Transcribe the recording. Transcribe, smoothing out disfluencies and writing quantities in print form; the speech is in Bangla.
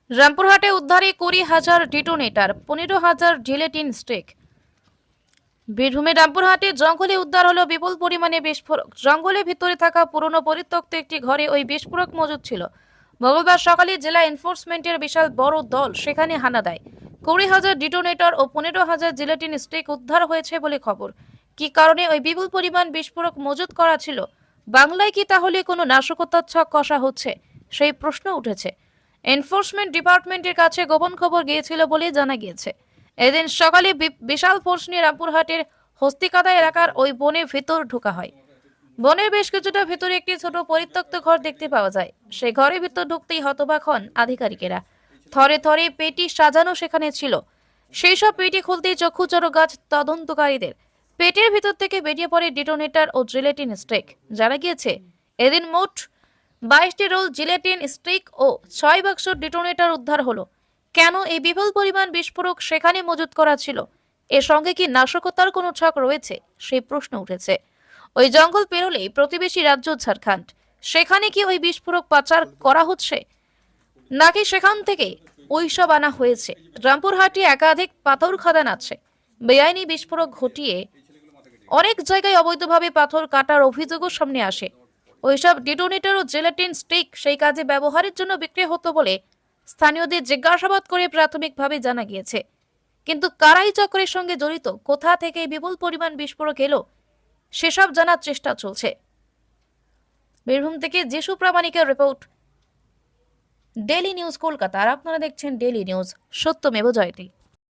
রামপুরহাটে উদ্ধারে 20,000 ডিটোনেটর, 15,000 জিলেটিন স্টিক। বীরভূমের রামপুরহাটে জঙ্গলে উদ্ধার হলো বিপুল পরিমাণে বিস্ফোরক। জঙ্গলের ভিতরে থাকা পুরনো পরিত্যক্ত একটি ঘরে ওই বিস্ফোরক মজুদ ছিল। মঙ্গলবার সকালে জেলা এনফোর্সমেন্টের বিশাল বড় দল সেখানে হানা দেয়। 20,000 ডিটোনেটর ও 15,000 জিলেটিন স্টিক উদ্ধার হয়েছে বলে খবর। কি কারণে ওই বিপুল পরিমাণ বিস্ফোরক মজুদ করা ছিল? বাংলায় কি তাহলে কোনো নাশকতার ছক কষা হচ্ছে? সেই প্রশ্ন উঠেছে। এনফোর্সমেন্ট ডিপার্টমেন্টের কাছে গোপন খবর গিয়েছিল বলে জানা গিয়েছে। এদিন সকালে বিশাল ফোর্স নিয়ে রামপুরহাটের হস্তিকাদা এলাকার ওই বনের ভেতর ঢোকা হয়। বনের বেশ কিছুটা ভেতরে একটি ছোট পরিত্যক্ত ঘর দেখতে পাওয়া যায়। সেই ঘরের ভিতর ঢুকতেই হতবাক হন আধিকারিকেরা। থরে থরে পেটি সাজানো সেখানে ছিল। সেই সব পেটি খুলতেই চক্ষু চড়ক গাছ তদন্তকারীদের। পেটের ভিতর থেকে বেরিয়ে পড়ে ডিটোনেটর ও জিলেটিন স্টিক। জানা গিয়েছে এদিন মোট 22টি রোল জিলেটিন স্টিক ও 6 বাক্স ডিটোনেটর উদ্ধার হলো। কেন এই বিপুল পরিমাণ বিস্ফোরক সেখানে মজুত করা ছিল? এর সঙ্গে কি নাশকতার কোনো ছক রয়েছে? সেই প্রশ্ন উঠেছে। ওই জঙ্গল পেরোলেই প্রতিবেশী রাজ্য ঝাড়খণ্ড, সেখানে কি ওই বিস্ফোরক পাচার করা হচ্ছে, নাকি সেখান থেকে ওইসব আনা হয়েছে? রামপুরহাটে একাধিক পাথর খাদান আছে। বেআইনি বিস্ফোরক ঘটিয়ে অনেক জায়গায় অবৈধভাবে পাথর কাটার অভিযোগও সামনে আসে। ওইসব ডিটোনেটর ও জেলাটিন স্টিক সেই কাজে ব্যবহারের জন্য বিক্রি হতো বলে স্থানীয়দের জিজ্ঞাসাবাদ করে প্রাথমিকভাবে জানা গিয়েছে। কিন্তু কারাই চক্রের সঙ্গে জড়িত, কোথা থেকে বিপুল পরিমাণ বিস্ফোরক এলো, সেসব জানার চেষ্টা চলছে। বীরভূম থেকে যিশু প্রামাণিকের রিপোর্ট, ডেইলি নিউজ কলকাতা। আর আপনারা দেখছেন ডেইলি নিউজ, সত্যমেব জয়তে।